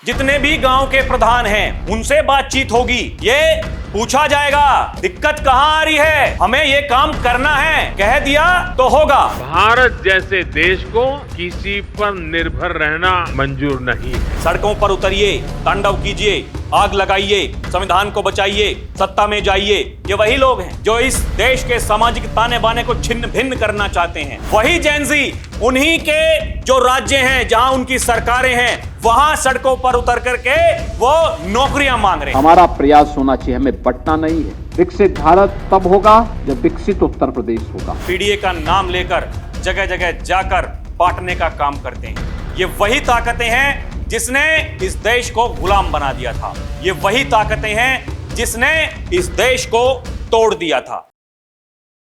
जितने भी गांव के प्रधान हैं उनसे बातचीत होगी। ये पूछा जाएगा दिक्कत कहां आ रही है, हमें ये काम करना है, कह दिया तो होगा। भारत जैसे देश को किसी पर निर्भर रहना मंजूर नहीं है। सड़कों पर उतरिए, तांडव कीजिए, आग लगाइए, संविधान को बचाइए, सत्ता में जाइए। ये वही लोग हैं जो इस देश के सामाजिक ताने बाने को छिन्न भिन्न करना चाहते हैं। वही जेनजी उन्हीं के जो राज्य हैं जहां उनकी सरकारें हैं वहां सड़कों पर उतर करके वो नौकरियां मांग रहे हैं। हमारा प्रयास होना चाहिए, हमें बंटना नहीं है। विकसित भारत तब होगा जब विकसित उत्तर प्रदेश होगा। पीडीए का नाम लेकर जगह जगह जाकर बांटने का काम करते हैं। ये वही ताकतें हैं जिसने इस देश को गुलाम बना दिया था। ये वही ताकतें हैं जिसने इस देश को तोड़ दिया था।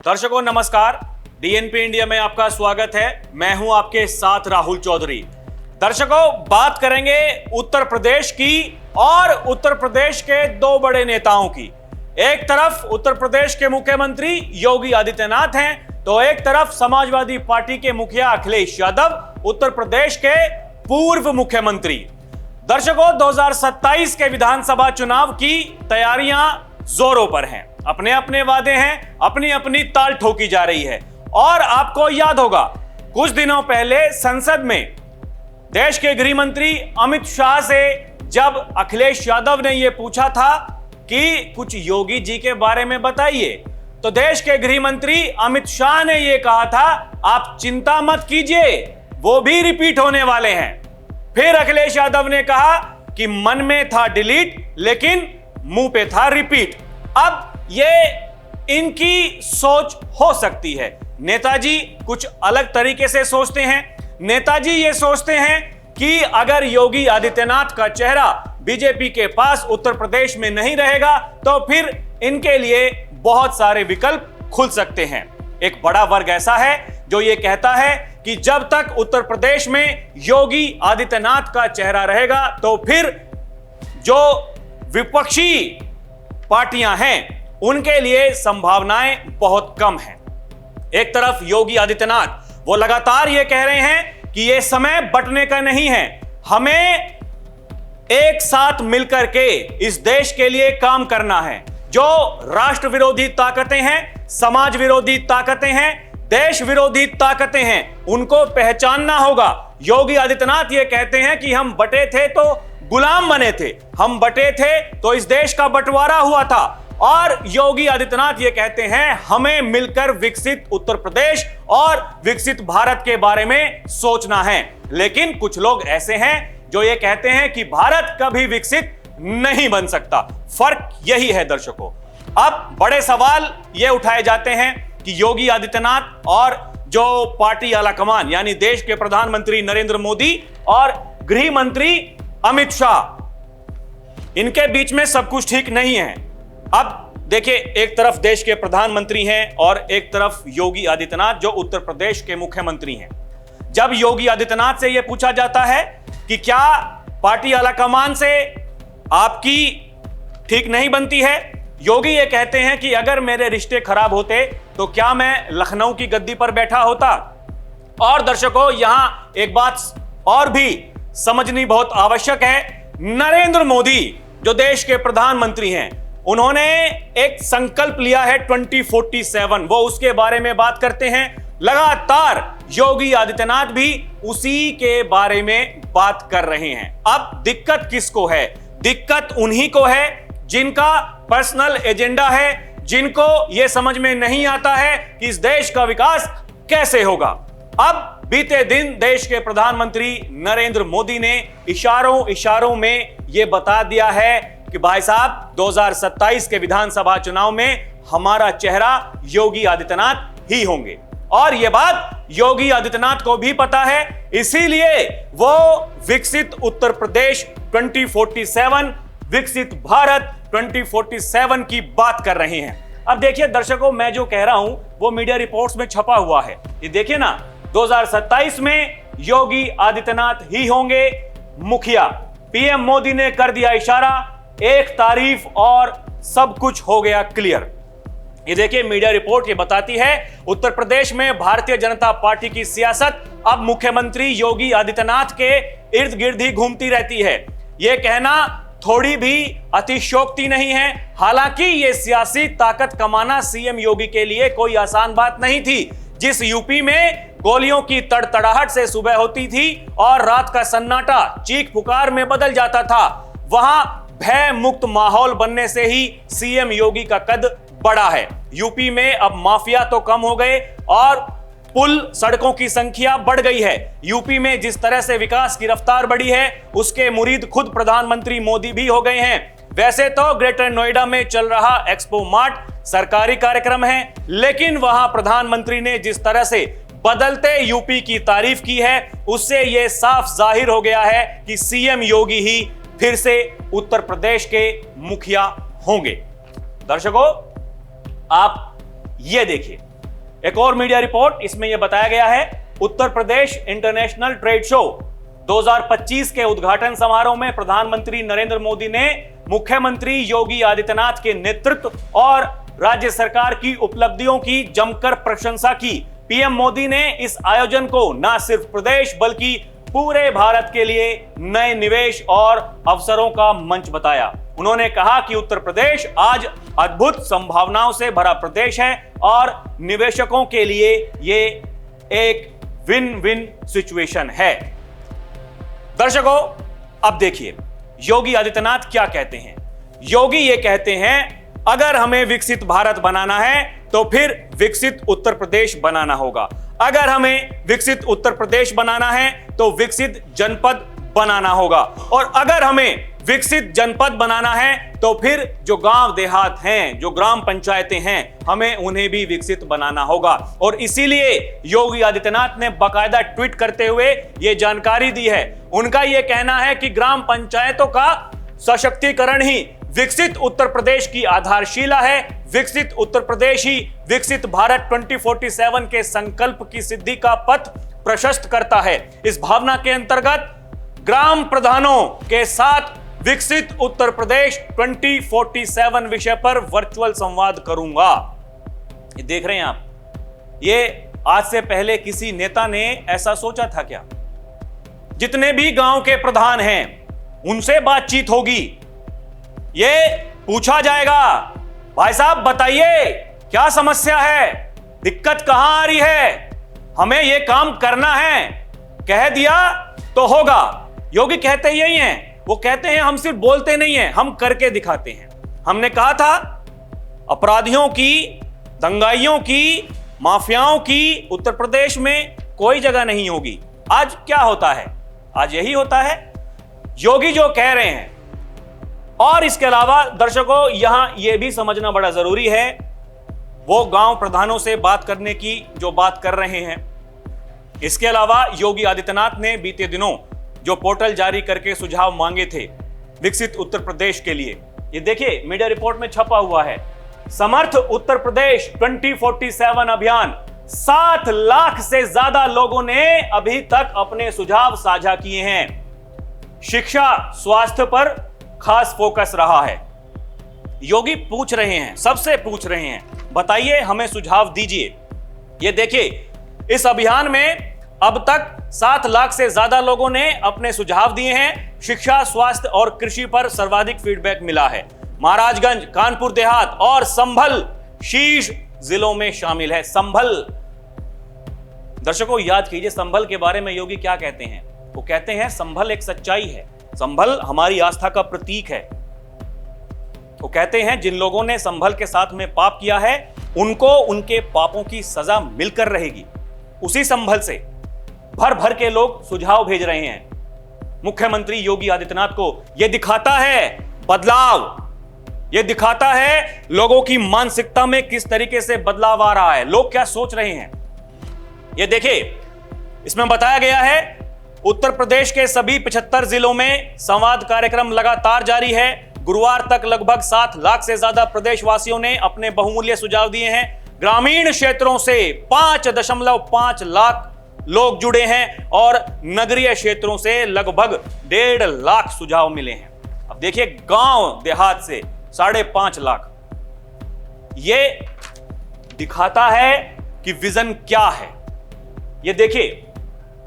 दर्शकों नमस्कार, डीएनपी इंडिया में आपका स्वागत है। मैं हूं आपके साथ राहुल चौधरी। दर्शकों, बात करेंगे उत्तर प्रदेश की और उत्तर प्रदेश के दो बड़े नेताओं की। एक तरफ उत्तर प्रदेश के मुख्यमंत्री योगी आदित्यनाथ हैं, तो एक तरफ समाजवादी पार्टी के मुखिया अखिलेश यादव, उत्तर प्रदेश के पूर्व मुख्यमंत्री। दर्शकों, 2027 के विधानसभा चुनाव की तैयारियां जोरों पर हैं। अपने अपने वादे हैं, अपनी अपनी ताल ठोकी जा रही है। और आपको याद होगा कुछ दिनों पहले संसद में देश के गृह मंत्री अमित शाह से जब अखिलेश यादव ने यह पूछा था कि कुछ योगी जी के बारे में बताइए, तो देश के गृह मंत्री अमित शाह ने यह कहा था आप चिंता मत कीजिए, वो भी रिपीट होने वाले हैं। फिर अखिलेश यादव ने कहा कि मन में था डिलीट लेकिन मुंह पे था रिपीट। अब ये इनकी सोच हो सकती है। नेताजी कुछ अलग तरीके से सोचते हैं। नेताजी ये सोचते हैं कि अगर योगी आदित्यनाथ का चेहरा बीजेपी के पास उत्तर प्रदेश में नहीं रहेगा तो फिर इनके लिए बहुत सारे विकल्प खुल सकते हैं। एक बड़ा वर्ग ऐसा है जो ये कहता है कि जब तक उत्तर प्रदेश में योगी आदित्यनाथ का चेहरा रहेगा तो फिर जो विपक्षी पार्टियां हैं उनके लिए संभावनाएं बहुत कम हैं। एक तरफ योगी आदित्यनाथ वो लगातार ये कह रहे हैं कि ये समय बंटने का नहीं है, हमें एक साथ मिलकर के इस देश के लिए काम करना है। जो राष्ट्र विरोधी ताकतें हैं, समाज विरोधी ताकतें हैं, देश विरोधी ताकतें हैं, उनको पहचानना होगा। योगी आदित्यनाथ ये कहते हैं कि हम बटे थे तो गुलाम बने थे, हम बटे थे तो इस देश का बंटवारा हुआ था। और योगी आदित्यनाथ ये कहते हैं हमें मिलकर विकसित उत्तर प्रदेश और विकसित भारत के बारे में सोचना है। लेकिन कुछ लोग ऐसे हैं जो ये कहते हैं कि भारत कभी विकसित नहीं बन सकता। फर्क यही है दर्शकों। अब बड़े सवाल ये उठाए जाते हैं कि योगी आदित्यनाथ और जो पार्टी आलाकमान यानी देश के प्रधानमंत्री नरेंद्र मोदी और गृह मंत्री अमित शाह, इनके बीच में सब कुछ ठीक नहीं है। अब देखिए, एक तरफ देश के प्रधानमंत्री हैं और एक तरफ योगी आदित्यनाथ जो उत्तर प्रदेश के मुख्यमंत्री हैं। जब योगी आदित्यनाथ से यह पूछा जाता है कि क्या पार्टी आलाकमान से आपकी ठीक नहीं बनती है, योगी ये कहते हैं कि अगर मेरे रिश्ते खराब होते तो क्या मैं लखनऊ की गद्दी पर बैठा होता। और दर्शकों, यहां एक बात और भी समझनी बहुत आवश्यक है। नरेंद्र मोदी जो देश के प्रधानमंत्री हैं, उन्होंने एक संकल्प लिया है 2047, वो उसके बारे में बात करते हैं। लगातार योगी आदित्यनाथ भी उसी के बारे में बात कर रहे हैं। अब दिक्कत किसको है? दिक्कत उन्हीं को है जिनका पर्सनल एजेंडा है, जिनको यह समझ में नहीं आता है कि इस देश का विकास कैसे होगा। अब बीते दिन देश के प्रधानमंत्री नरेंद्र मोदी ने इशारों में यह बता दिया है कि भाई साहब 2027 के विधानसभा चुनाव में हमारा चेहरा योगी आदित्यनाथ ही होंगे। और यह बात योगी आदित्यनाथ को भी पता है, इसीलिए वो विकसित उत्तर प्रदेश 2047, विकसित भारत 2047 की बात कर रहे हैं। अब देखिए दर्शकों, मैं जो कह रहा हूं वो मीडिया रिपोर्ट्स में छपा हुआ है। ये देखिए ना, 2027 में योगी आदित्यनाथ ही होंगे मुखिया। पीएम मोदी ने कर दिया इशारा, एक तारीफ और सब कुछ हो गया क्लियर। ये देखिए, मीडिया रिपोर्ट ये बताती है उत्तर प्रदेश में भारतीय जनता पार्टी की सियासत अब मुख्यमंत्री योगी आदित्यनाथ के इर्द गिर्द ही घूमती रहती है। यह कहना थोड़ी भी अतिशयोक्ति नहीं है। हालांकि यह सियासी ताकत कमाना सीएम योगी के लिए कोई आसान बात नहीं थी। जिस यूपी में गोलियों की तड़तड़ाहट से सुबह होती थी और रात का सन्नाटा चीख पुकार में बदल जाता था, वहां भय मुक्त माहौल बनने से ही सीएम योगी का कद बढ़ा है। यूपी में अब माफिया तो कम हो गए और पुल सड़कों की संख्या बढ़ गई है। यूपी में जिस तरह से विकास की रफ्तार बढ़ी है, उसके मुरीद खुद प्रधानमंत्री मोदी भी हो गए हैं। वैसे तो ग्रेटर नोएडा में चल रहा एक्सपो मार्ट सरकारी कार्यक्रम है, लेकिन वहां प्रधानमंत्री ने जिस तरह से बदलते यूपी की तारीफ की है, उससे यह साफ जाहिर हो गया है कि सीएम योगी ही फिर से उत्तर प्रदेश के मुखिया होंगे। दर्शकों, आप ये देखिए एक और मीडिया रिपोर्ट, इसमें यह बताया गया है Uttar Pradesh international trade show 2025 के उद्घाटन समारोह में प्रधानमंत्री नरेंद्र मोदी ने मुख्यमंत्री योगी आदित्यनाथ के नेतृत्व और राज्य सरकार की उपलब्धियों की जमकर प्रशंसा की। पीएम मोदी ने इस आयोजन को न सिर्फ प्रदेश बल्कि पूरे भारत के लिए नए निवेश और अवसरों का मंच बताया। उन्होंने कहा कि उत्तर प्रदेश आज अद्भुत संभावनाओं से भरा प्रदेश है और निवेशकों के लिए ये एक विन विन सिचुएशन है। दर्शकों, अब देखिए योगी आदित्यनाथ क्या कहते हैं। योगी ये कहते हैं, अगर हमें विकसित भारत बनाना है तो फिर विकसित उत्तर प्रदेश बनाना होगा। अगर हमें विकसित उत्तर प्रदेश बनाना है तो विकसित जनपद बनाना होगा, और अगर हमें विकसित जनपद बनाना है तो फिर जो गांव देहात हैं, जो ग्राम पंचायतें हैं, हमें उन्हें भी विकसित बनाना होगा। और इसीलिए योगी आदित्यनाथ ने बाकायदा ट्वीट करते हुए यह जानकारी दी है। उनका यह कहना है कि ग्राम पंचायतों का सशक्तिकरण ही विकसित उत्तर प्रदेश की आधारशिला है। विकसित उत्तर प्रदेश ही विकसित भारत 2047 के संकल्प की सिद्धि का पथ प्रशस्त करता है। इस भावना के अंतर्गत ग्राम प्रधानों के साथ विकसित उत्तर प्रदेश 2047 विषय पर वर्चुअल संवाद करूंगा। ये देख रहे हैं आप, ये आज से पहले किसी नेता ने ऐसा सोचा था क्या? जितने भी गांव के प्रधान हैं उनसे बातचीत होगी, ये पूछा जाएगा, भाई साहब बताइए क्या समस्या है, दिक्कत कहां आ रही है, हमें ये काम करना है, कह दिया तो होगा। योगी कहते यही हैं, वो कहते हैं हम सिर्फ बोलते नहीं हैं, हम करके दिखाते हैं। हमने कहा था अपराधियों की, दंगाइयों की, माफियाओं की उत्तर प्रदेश में कोई जगह नहीं होगी। आज क्या होता है? आज यही होता है योगी जो कह रहे हैं। और इसके अलावा दर्शकों, यहां यह भी समझना बड़ा जरूरी है, वो गांव प्रधानों से बात करने की जो बात कर रहे हैं। इसके अलावा योगी आदित्यनाथ ने बीते दिनों जो पोर्टल जारी करके सुझाव मांगे थे विकसित उत्तर प्रदेश के लिए, ये देखिए मीडिया रिपोर्ट में छपा हुआ है। समर्थ उत्तर प्रदेश 2047 अभियान, 7 लाख से ज्यादा लोगों ने अभी तक अपने सुझाव साझा किए हैं। शिक्षा, स्वास्थ्य पर खास फोकस रहा है। योगी पूछ रहे हैं, सबसे पूछ रहे हैं, बताइए हमें सुझाव दीजिए। ये देखिए, इस अभियान में अब तक 7 लाख से ज्यादा लोगों ने अपने सुझाव दिए हैं। शिक्षा, स्वास्थ्य और कृषि पर सर्वाधिक फीडबैक मिला है। महाराजगंज, कानपुर देहात और संभल शीर्ष जिलों में शामिल है। संभल, दर्शकों याद कीजिए संभल के बारे में योगी क्या कहते हैं। वो कहते हैं संभल एक सच्चाई है, संभल हमारी आस्था का प्रतीक है। वो कहते हैं जिन लोगों ने संभल के साथ में पाप किया है उनको उनके पापों की सजा मिलकर रहेगी। उसी संभल से भर भर के लोग सुझाव भेज रहे हैं मुख्यमंत्री योगी आदित्यनाथ को। यह दिखाता है बदलाव, यह दिखाता है लोगों की मानसिकता में किस तरीके से बदलाव आ रहा है, लोग क्या सोच रहे हैं। यह देखिए, इसमें बताया गया है उत्तर प्रदेश के सभी 75 जिलों में संवाद कार्यक्रम लगातार जारी है। गुरुवार तक लगभग 7 लाख से ज्यादा प्रदेशवासियों ने अपने बहुमूल्य सुझाव दिए हैं। ग्रामीण क्षेत्रों से 5.5 लाख लोग जुड़े हैं और नगरीय क्षेत्रों से लगभग 1.5 लाख सुझाव मिले हैं। अब देखिए, गांव देहात से 5.5 लाख। यह दिखाता है कि विजन क्या है। यह देखिए,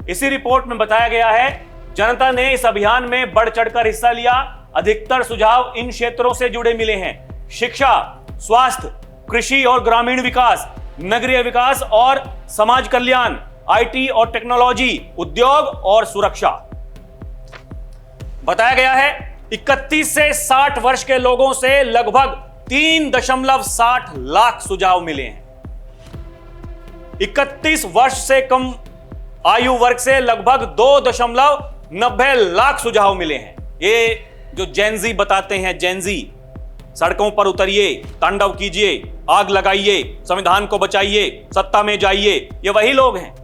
इसी रिपोर्ट में बताया गया है जनता ने इस अभियान में बढ़ चढ़कर हिस्सा लिया। अधिकतर सुझाव इन क्षेत्रों से जुड़े मिले हैं: शिक्षा, स्वास्थ्य, कृषि और ग्रामीण विकास, नगरीय विकास और समाज कल्याण, आईटी और टेक्नोलॉजी, उद्योग और सुरक्षा। बताया गया है 31 से 60 वर्ष के लोगों से लगभग 3.60 लाख सुझाव मिले हैं। 31 वर्ष से कम आयु वर्ग से लगभग 2.90 लाख सुझाव मिले हैं। ये जो जेनजी बताते हैं, जेनजी, सड़कों पर उतरिए, तांडव कीजिए, आग लगाइए, संविधान को बचाइए, सत्ता में जाइए, ये वही लोग हैं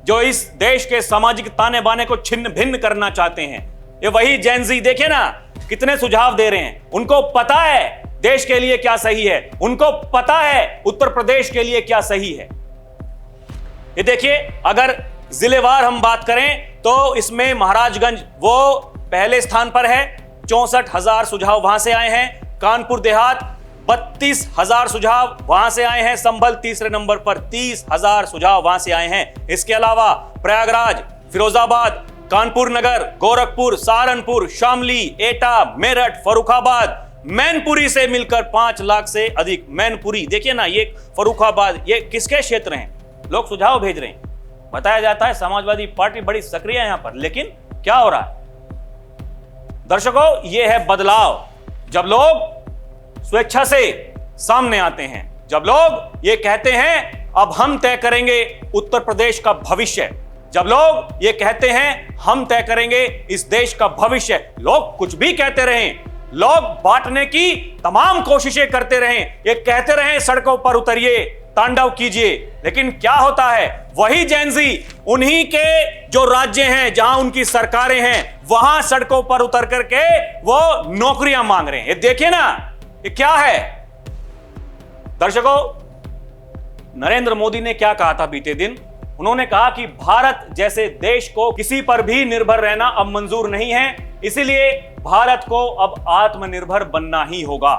जो इस देश के सामाजिक ताने बाने को छिन्न भिन्न करना चाहते हैं। ये वही जेनजी, देखिए ना कितने सुझाव दे रहे हैं। उनको पता है देश के लिए क्या सही है, उनको पता है उत्तर प्रदेश के लिए क्या सही है। ये देखिए, अगर जिलेवार हम बात करें तो इसमें महाराजगंज वो पहले स्थान पर है, 64,000 सुझाव वहां से आए हैं। कानपुर देहात 32,000 सुझाव वहां से आए हैं। संभल तीसरे नंबर पर 30,000 सुझाव वहां से आए हैं। इसके अलावा प्रयागराज, फिरोजाबाद, कानपुर नगर, गोरखपुर, सहारनपुर, शामली, एटा, मेरठ, फर्रुखाबाद, मैनपुरी से मिलकर 5 लाख से अधिक। मैनपुरी देखिए ना, ये फर्रुखाबाद, ये किसके क्षेत्र हैं? लोग सुझाव भेज रहे हैं। बताया जाता है समाजवादी पार्टी बड़ी सक्रिय है यहां पर, लेकिन क्या हो रहा है दर्शकों? यह है बदलाव। जब लोग स्वेच्छा से सामने आते हैं, जब लोग ये कहते हैं अब हम तय करेंगे उत्तर प्रदेश का भविष्य, जब लोग ये कहते हैं हम तय करेंगे इस देश का भविष्य, लोग कुछ भी कहते रहें, लोग बांटने की तमाम कोशिशें करते रहें, ये कहते रहें सड़कों पर उतरिए, तांडव कीजिए, लेकिन क्या होता है? वही जेनजी उन्हीं के जो राज्य हैं जहां उनकी सरकारें हैं, वहां सड़कों पर उतर करके वो नौकरियां मांग रहे हैं। ये देखिए ना, ये क्या है दर्शकों? नरेंद्र मोदी ने क्या कहा था बीते दिन? उन्होंने कहा कि भारत जैसे देश को किसी पर भी निर्भर रहना अब मंजूर नहीं है, इसीलिए भारत को अब आत्मनिर्भर बनना ही होगा।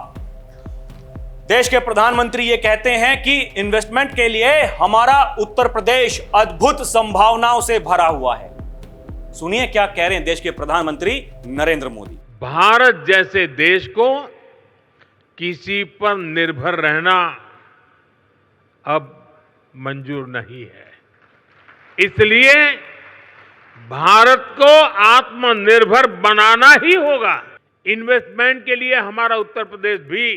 देश के प्रधानमंत्री ये कहते हैं कि इन्वेस्टमेंट के लिए हमारा उत्तर प्रदेश अद्भुत संभावनाओं से भरा हुआ है। सुनिए क्या कह रहे हैं देश के प्रधानमंत्री नरेंद्र मोदी। भारत जैसे देश को किसी पर निर्भर रहना अब मंजूर नहीं है, इसलिए भारत को आत्मनिर्भर बनाना ही होगा। इन्वेस्टमेंट के लिए हमारा उत्तर प्रदेश भी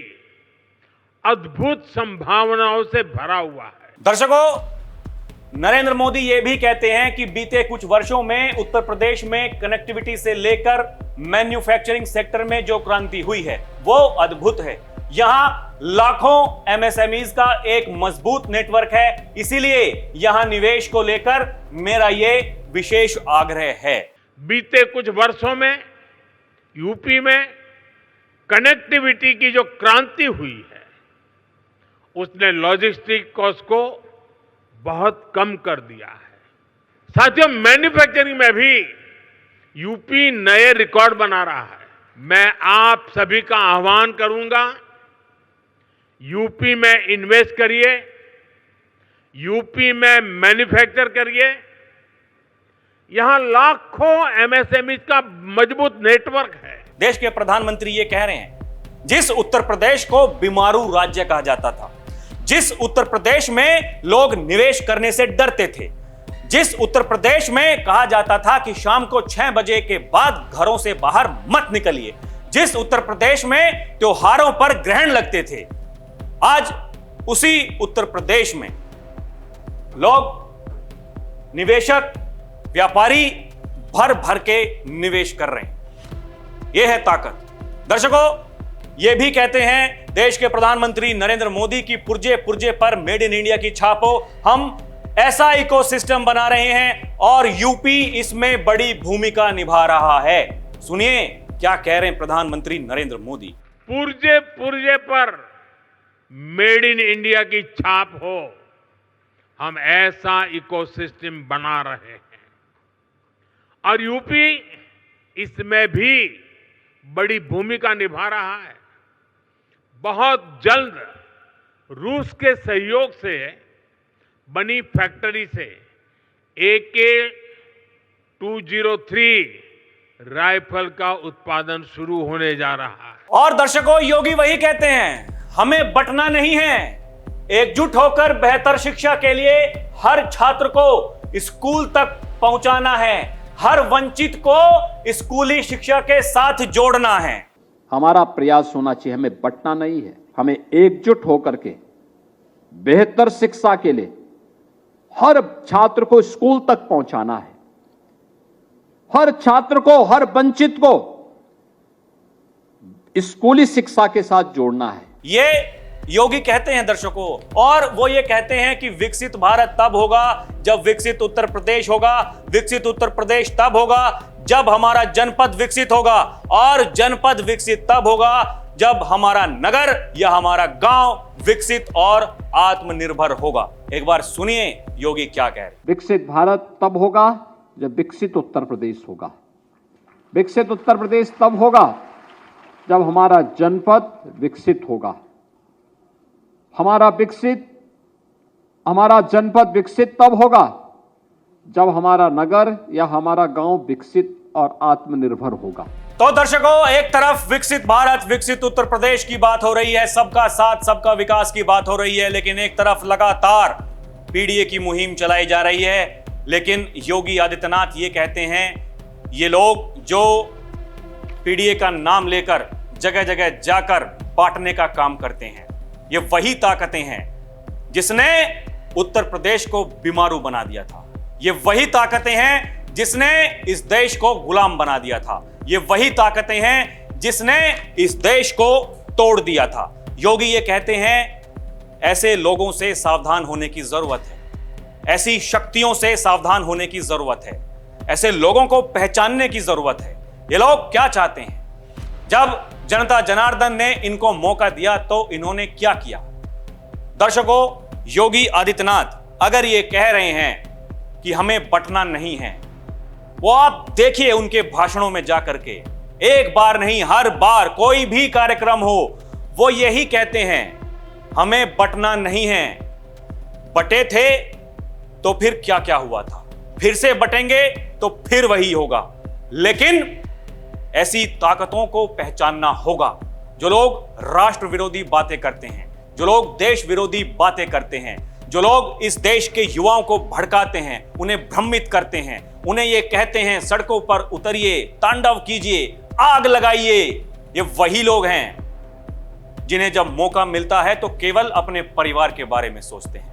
अद्भुत संभावनाओं से भरा हुआ है। दर्शकों, नरेंद्र मोदी ये भी कहते हैं कि बीते कुछ वर्षों में उत्तर प्रदेश में कनेक्टिविटी से लेकर मैन्युफैक्चरिंग सेक्टर में जो क्रांति हुई है वो अद्भुत है। यहां लाखों एमएसएमईज का एक मजबूत नेटवर्क है, इसीलिए यहां निवेश को लेकर मेरा ये विशेष आग्रह है। बीते कुछ वर्षों में यूपी में कनेक्टिविटी की जो क्रांति हुई है उसने लॉजिस्टिक कॉस्ट को बहुत कम कर दिया है। साथियों, मैन्युफैक्चरिंग में भी यूपी नए रिकॉर्ड बना रहा है। मैं आप सभी का आह्वान करूंगा, यूपी में इन्वेस्ट करिए, यूपी में मैन्युफैक्चर करिए। यहां लाखों एमएसएमई का मजबूत नेटवर्क है। देश के प्रधानमंत्री ये कह रहे हैं, जिस उत्तर प्रदेश को बीमारू राज्य कहा जाता था, जिस उत्तर प्रदेश में लोग निवेश करने से डरते थे, जिस उत्तर प्रदेश में कहा जाता था कि शाम को 6 बजे के बाद घरों से बाहर मत निकलिए, जिस उत्तर प्रदेश में त्योहारों पर ग्रहण लगते थे, आज उसी उत्तर प्रदेश में लोग, निवेशक, व्यापारी भर भर के निवेश कर रहे हैं। यह है ताकत। दर्शकों, यह भी कहते हैं देश के प्रधानमंत्री नरेंद्र मोदी की पुर्जे पुर्जे पर मेड इन इंडिया की छाप हो। हम ऐसा इकोसिस्टम बना रहे हैं और यूपी इसमें बड़ी भूमिका निभा रहा है। सुनिए क्या कह रहे हैं प्रधानमंत्री नरेंद्र मोदी। पुर्जे पुर्जे पर मेड इन इंडिया की छाप हो, हम ऐसा इकोसिस्टम बना रहे हैं और यूपी इसमें भी बड़ी भूमिका निभा रहा है। बहुत जल्द रूस के सहयोग से बनी फैक्ट्री से AK 203 राइफल का उत्पादन शुरू होने जा रहा है। और दर्शकों, योगी वही कहते हैं, हमें बंटना नहीं है, एकजुट होकर बेहतर शिक्षा के लिए हर छात्र को स्कूल तक पहुंचाना है, हर वंचित को स्कूली शिक्षा के साथ जोड़ना है। हमारा प्रयास होना चाहिए, हमें बंटना नहीं है, हमें एकजुट होकर के बेहतर शिक्षा के लिए हर छात्र को स्कूल तक पहुंचाना है, हर छात्र को, हर वंचित को स्कूली शिक्षा के साथ जोड़ना है। ये योगी कहते हैं दर्शकों, और वो ये कहते हैं कि विकसित भारत तब होगा जब विकसित उत्तर प्रदेश होगा, विकसित उत्तर प्रदेश तब होगा जब हमारा जनपद विकसित होगा, और जनपद विकसित तब होगा जब हमारा नगर या हमारा गांव विकसित और आत्मनिर्भर होगा। एक बार सुनिए योगी क्या कह रहे हैं। विकसित भारत तब होगा जब विकसित उत्तर प्रदेश होगा, विकसित उत्तर प्रदेश तब होगा जब हमारा जनपद विकसित होगा, हमारा जनपद विकसित तब होगा जब हमारा नगर या हमारा गांव विकसित और आत्मनिर्भर होगा। तो दर्शकों, एक तरफ विकसित भारत, विकसित उत्तर प्रदेश की बात हो रही है, सबका साथ सबका विकास की बात हो रही है, लेकिन एक तरफ लगातार पीडीए की मुहिम चलाई जा रही है। लेकिन योगी आदित्यनाथ ये कहते हैं, ये लोग जो पीडीए का नाम लेकर जगह जगह जाकर बांटने का काम करते हैं, ये वही ताकतें हैं जिसने उत्तर प्रदेश को बीमारू बना दिया था, ये वही ताकतें हैं जिसने इस देश को गुलाम बना दिया था, ये वही ताकतें हैं जिसने इस देश को तोड़ दिया था। योगी ये कहते हैं, ऐसे लोगों से सावधान होने की जरूरत है, ऐसी शक्तियों से सावधान होने की जरूरत है, ऐसे लोगों को पहचानने की जरूरत है। ये लोग क्या चाहते हैं? जब जनता जनार्दन ने इनको मौका दिया तो इन्होंने क्या किया? दर्शकों, योगी आदित्यनाथ अगर ये कह रहे हैं कि हमें बंटना नहीं है, वो आप देखिए उनके भाषणों में जाकर के, एक बार नहीं हर बार कोई भी कार्यक्रम हो वो यही कहते हैं, हमें बंटना नहीं है। बटे थे तो फिर क्या क्या हुआ था, फिर से बटेंगे तो फिर वही होगा। लेकिन ऐसी ताकतों को पहचानना होगा जो लोग राष्ट्र विरोधी बातें करते हैं, जो लोग देश विरोधी बातें करते हैं, जो लोग इस देश के युवाओं को भड़काते हैं, उन्हें भ्रमित करते हैं, उन्हें ये कहते हैं सड़कों पर उतरिए, तांडव कीजिए, आग लगाइए। ये वही लोग हैं जिन्हें जब मौका मिलता है तो केवल अपने परिवार के बारे में सोचते हैं।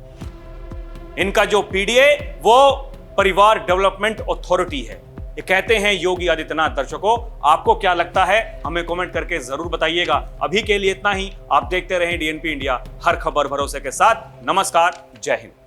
इनका जो पीडीए वो परिवार डेवलपमेंट अथॉरिटी है, ये कहते हैं योगी आदित्यनाथ। दर्शकों, आपको क्या लगता है हमें कमेंट करके जरूर बताइएगा। अभी के लिए इतना ही। आप देखते रहें डीएनपी इंडिया, हर खबर भरोसे के साथ। नमस्कार, जय हिंद।